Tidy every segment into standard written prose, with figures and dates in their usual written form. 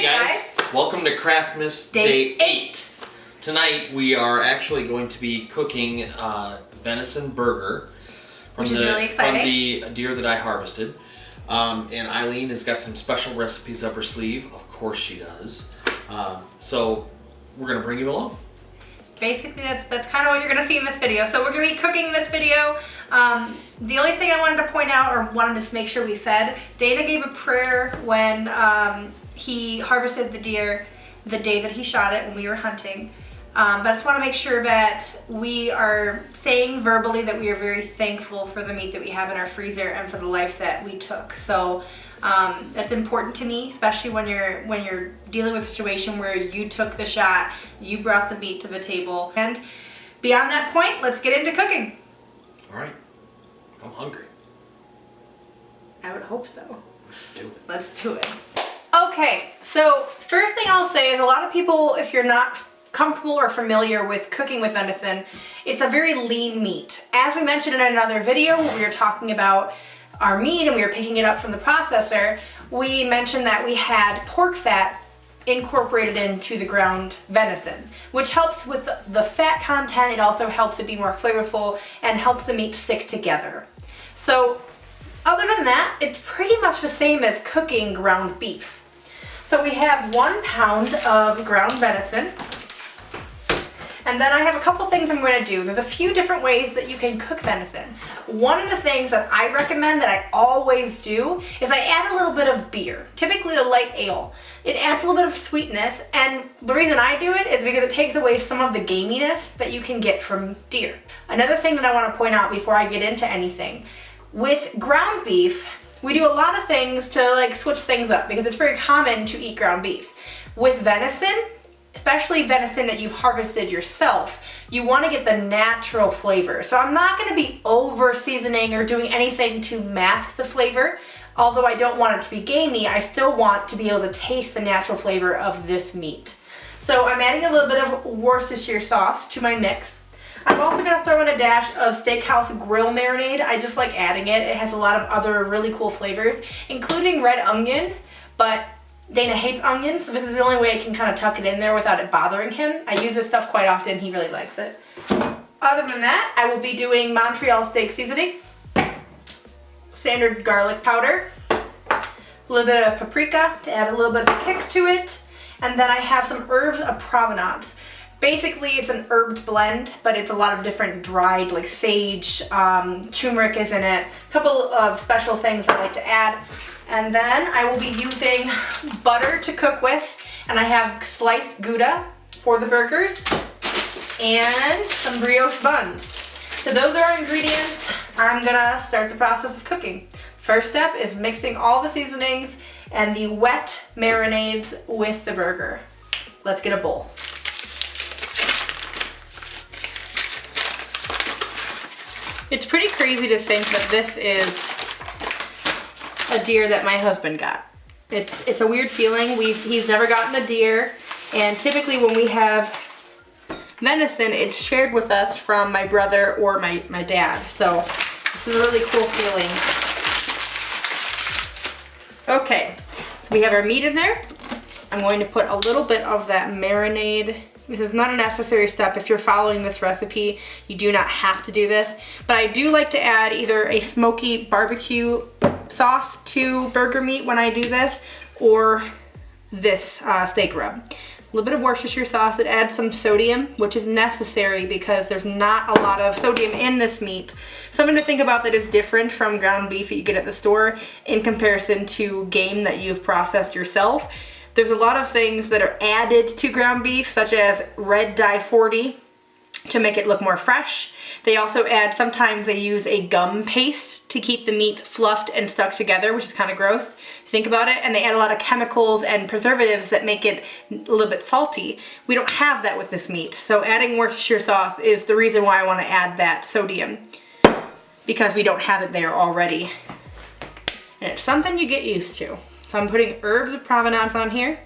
Hey guys, welcome to Craftmas Day 8. Tonight we are actually going to be cooking venison burger from the deer that I harvested. And Eileen has got some special recipes up her sleeve. Of course she does. So we're going to bring you along. Basically, that's kind of what you're going to see in this video. So we're going to be cooking this video. The only thing I wanted to point out, or wanted to make sure we said, Dana gave a prayer when he harvested the deer the day that he shot it when we were hunting. But I just want to make sure that we are saying verbally that we are very thankful for the meat that we have in our freezer and for the life that we took. So that's important to me, especially when you're dealing with a situation where you took the shot, you brought the meat to the table. And beyond that point, let's get into cooking. All right. I'm hungry. I would hope so. Let's do it. Let's do it. Okay, so first thing I'll say is a lot of people, if you're not comfortable or familiar with cooking with venison, it's a very lean meat. As we mentioned in another video when we were talking about our meat and we were picking it up from the processor, we mentioned that we had pork fat incorporated into the ground venison, which helps with the fat content. It also helps it be more flavorful and helps the meat stick together. So other than that, it's pretty much the same as cooking ground beef. So we have 1 pound of ground venison. And then I have a couple things I'm going to do. There's a few different ways that you can cook venison. One of the things that I recommend that I always do is I add a little bit of beer, typically a light ale. It adds a little bit of sweetness, and the reason I do it is because it takes away some of the gaminess that you can get from deer. Another thing that I want to point out before I get into anything, with ground beef, we do a lot of things to like switch things up because it's very common to eat ground beef. With venison, especially venison that you've harvested yourself, you want to get the natural flavor. So I'm not going to be over seasoning or doing anything to mask the flavor. Although I don't want it to be gamey, I still want to be able to taste the natural flavor of this meat. So I'm adding a little bit of Worcestershire sauce to my mix. I'm also going to throw in a dash of Steakhouse Grill marinade. I just like adding it. It has a lot of other really cool flavors, including red onion, but Dana hates onions, so this is the only way I can kind of tuck it in there without it bothering him. I use this stuff quite often. He really likes it. Other than that, I will be doing Montreal steak seasoning, standard garlic powder, a little bit of paprika to add a little bit of kick to it, and then I have some herbs of Provenance. Basically, it's an herbed blend, but it's a lot of different dried, like sage, turmeric is in it, a couple of special things I like to add. And then I will be using butter to cook with, and I have sliced Gouda for the burgers, and some brioche buns. So those are our ingredients. I'm gonna start the process of cooking. First step is mixing all the seasonings and the wet marinades with the burger. Let's get a bowl. It's pretty crazy to think that this is a deer that my husband got. It's a weird feeling. He's never gotten a deer, and typically when we have venison, it's shared with us from my brother or my dad. So this is a really cool feeling. Okay, so we have our meat in there. I'm going to put a little bit of that marinade. This is not a necessary step. If you're following this recipe, you do not have to do this. But I do like to add either a smoky barbecue sauce to burger meat when I do this, or this steak rub. A little bit of Worcestershire sauce. It adds some sodium, which is necessary because there's not a lot of sodium in this meat. Something to think about that is different from ground beef that you get at the store in comparison to game that you've processed yourself. There's a lot of things that are added to ground beef, such as red dye 40 to make it look more fresh. They also add, sometimes they use a gum paste to keep the meat fluffed and stuck together, which is kind of gross. Think about it. And they add a lot of chemicals and preservatives that make it a little bit salty. We don't have that with this meat. So adding Worcestershire sauce is the reason why I want to add that sodium, because we don't have it there already. And it's something you get used to. So I'm putting herbs of Provenance on here.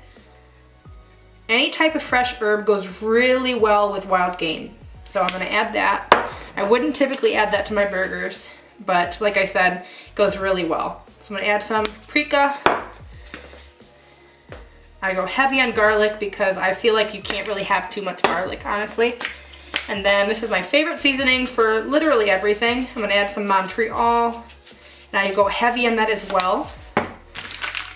Any type of fresh herb goes really well with wild game. So I'm gonna add that. I wouldn't typically add that to my burgers, but like I said, it goes really well. So I'm gonna add some paprika. I go heavy on garlic because I feel like you can't really have too much garlic, honestly. And then this is my favorite seasoning for literally everything. I'm gonna add some Montreal. And I go heavy on that as well.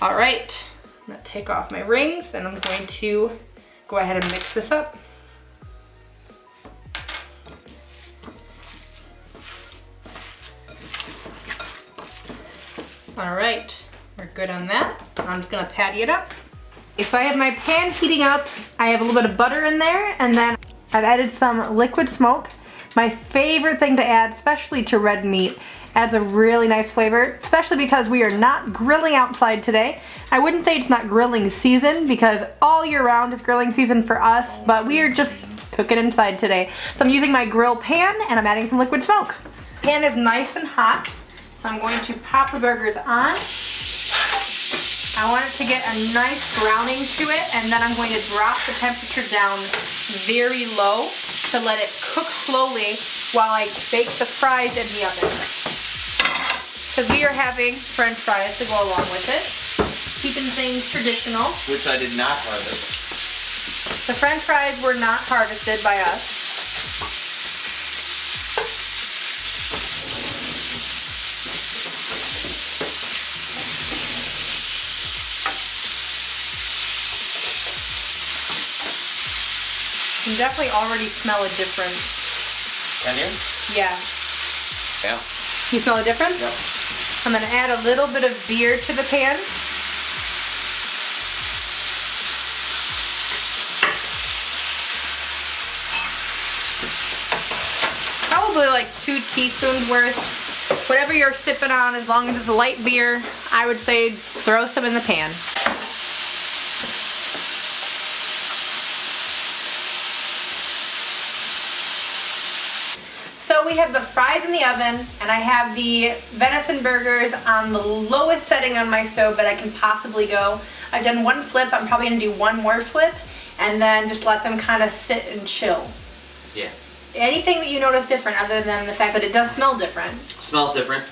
All right, I'm gonna take off my rings and I'm going to go ahead and mix this up. All right, we're good on that. I'm just gonna patty it up. So I have my pan heating up. I have a little bit of butter in there, and then I've added some liquid smoke. My favorite thing to add, especially to red meat, adds a really nice flavor, especially because we are not grilling outside today. I wouldn't say it's not grilling season because all year round is grilling season for us, but we are just cooking inside today. So I'm using my grill pan and I'm adding some liquid smoke. Pan is nice and hot, so I'm going to pop the burgers on. I want it to get a nice browning to it, and then I'm going to drop the temperature down very low to let it cook slowly while I bake the fries in the oven. Because we are having French fries to go along with it, keeping things traditional. Which I did not harvest. The French fries were not harvested by us. You can definitely already smell a difference. Can you? Yeah. Yeah. You smell a difference? Yep. I'm gonna add a little bit of beer to the pan. Probably like 2 teaspoons worth. Whatever you're sipping on, as long as it's a light beer, I would say throw some in the pan. So we have the fries in the oven, and I have the venison burgers on the lowest setting on my stove that I can possibly go. I've done 1 flip. I'm probably gonna do 1 more flip, and then just let them kind of sit and chill. Yeah. Anything that you notice different other than the fact that it does smell different? It smells different.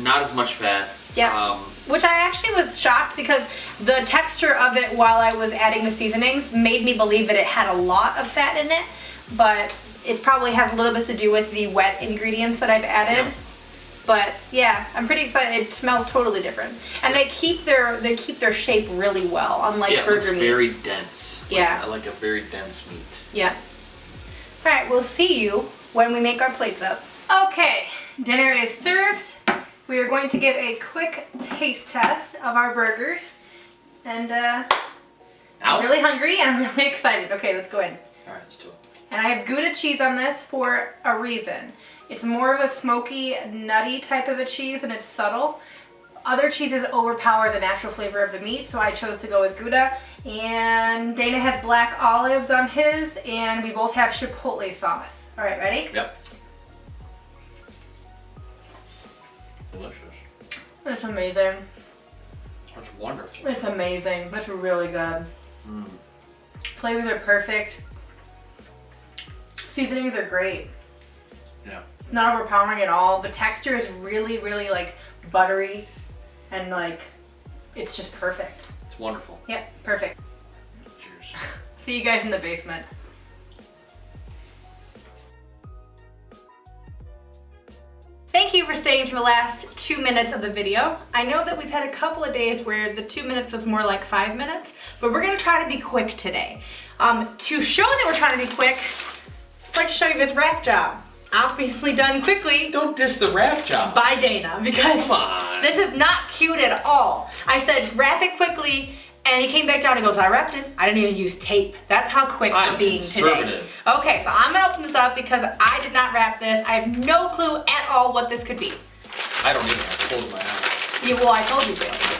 Not as much fat. Yeah. Which I actually was shocked because the texture of it while I was adding the seasonings made me believe that it had a lot of fat in it, but it probably has a little bit to do with the wet ingredients that I've added. Yep. But yeah, I'm pretty excited. It smells totally different, and they keep their shape really well, unlike burger meat. Yeah, it's very dense. Yeah. I like a very dense meat. Yeah. All right, we'll see you when we make our plates up. Okay, dinner is served. We are going to give a quick taste test of our burgers, and I'm really hungry and I'm really excited. Okay, let's go in. All right, let's do it. And I have Gouda cheese on this for a reason. It's more of a smoky, nutty type of a cheese, and it's subtle. Other cheeses overpower the natural flavor of the meat, so I chose to go with Gouda. And Dana has black olives on his, and we both have chipotle sauce. All right, ready? Yep. Delicious. It's amazing. That's wonderful. It's amazing. That's really good. Mm. Flavors are perfect. Seasonings are great. Yeah. Not overpowering at all. The texture is really, really like buttery, and like it's just perfect. It's wonderful. Yep, perfect. Cheers. See you guys in the basement. Thank you for staying to the last 2 minutes of the video. I know that we've had a couple of days where the 2 minutes was more like 5 minutes, but we're gonna try to be quick today. To show that we're trying to be quick, I'd like to show you this wrap job. Obviously done quickly. Don't diss the wrap job. By Dana, because Come on. this is not cute at all. I said wrap it quickly, and he came back down and goes, I wrapped it. I didn't even use tape. That's how quick we're being today. Okay, so I'm gonna open this up because I did not wrap this. I have no clue at all what this could be. I don't either. I closed my eyes. Yeah, well, I told you to.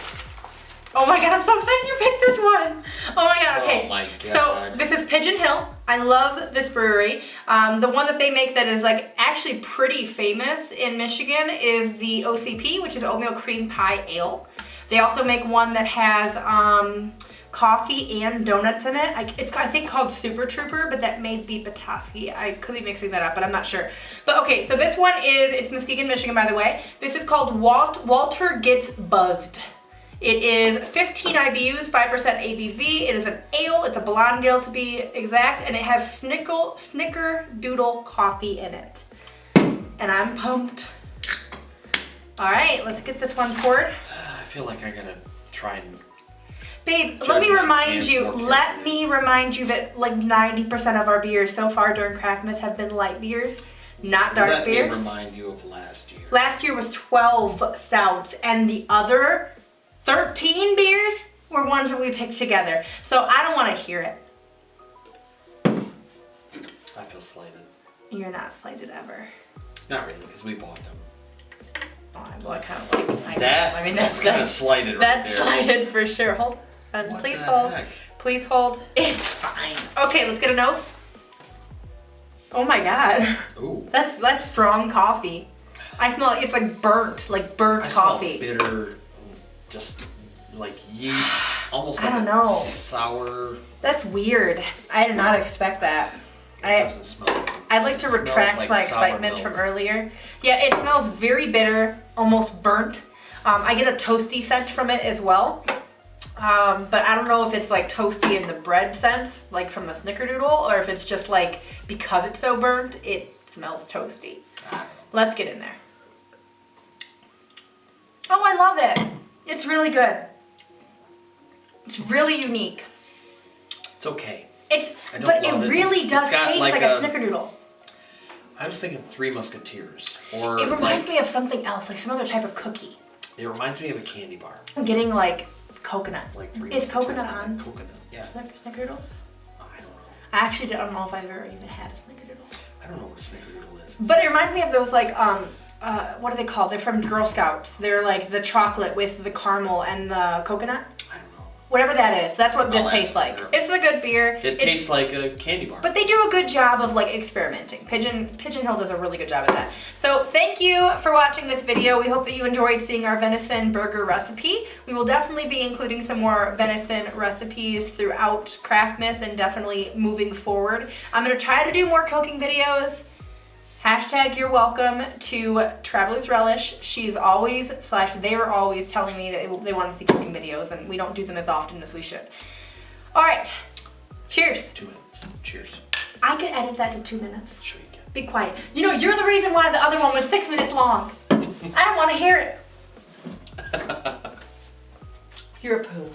Oh my god, I'm so excited you picked this one. Oh my god, okay. Oh my god. So this is Pigeon Hill. I love this brewery. The one that they make that is like actually pretty famous in Michigan is the OCP, which is Oatmeal Cream Pie Ale. They also make one that has coffee and donuts in it. It's I think called Super Trooper, but that may be Petoskey. I could be mixing that up, but I'm not sure. But okay, so this one is, it's Muskegon, Michigan, by the way. This is called Walter Gets Buzzed. It is 15 IBUs, 5% ABV. It is an ale. It's a blonde ale to be exact, and it has snickerdoodle coffee in it. And I'm pumped. All right, let's get this one poured. I feel like I gotta try and... Babe, let me remind you that like 90% of our beers so far during Craftmas have been light beers, not dark beers. Let me remind you of last year. Last year was 12 stouts, and the other 13 beers were ones that we picked together. So I don't want to hear it. I feel slighted. You're not slighted ever. Not really, because we bought them. Oh, well, I kind of like that. I mean, that's kind of slighted right there. That's slighted for sure. Hold on. What Please the hold. heck? Please hold. It's fine. Okay, let's get a nose. Oh my god. Ooh. That's strong coffee. I smell it's like burnt coffee. I smell bitter, just like yeast, almost like I don't know. Sour. That's weird. I did not expect that. It doesn't smell good. I'd like to retract my excitement from earlier. Yeah, it smells very bitter, almost burnt. I get a toasty scent from it as well. But I don't know if it's like toasty in the bread sense, like from the snickerdoodle, or if it's just like because it's so burnt, it smells toasty. Let's get in there. Oh, I love it. It's really good. It's really unique. It's okay. But it really does taste like a snickerdoodle. I was thinking Three Musketeers. Or it reminds me of something else, like some other type of cookie. It reminds me of a candy bar. I'm getting like coconut. Like Three Is coconut Musketeers, on? Coconut, yeah. Snickerdoodles? I don't know. I actually don't know if I've ever even had a snickerdoodle. I don't know what a snickerdoodle is. But it reminds me of those like, what are they called? They're from Girl Scouts. They're like the chocolate with the caramel and the coconut. I don't know. Whatever that is, that's what this tastes like. It's a good beer. It tastes like a candy bar. But they do a good job of like experimenting. Pigeon Hill does a really good job at that. So thank you for watching this video. We hope that you enjoyed seeing our venison burger recipe. We will definitely be including some more venison recipes throughout Craftmas and definitely moving forward. I'm going to try to do more cooking videos. Hashtag you're welcome to Traveler's Relish. She's always, they were always telling me that they want to see cooking videos, and we don't do them as often as we should. All right. Cheers. 2 minutes. Cheers. I could edit that to 2 minutes. Sure you can. Be quiet. You know, you're the reason why the other one was 6 minutes long. I don't want to hear it. You're a poo.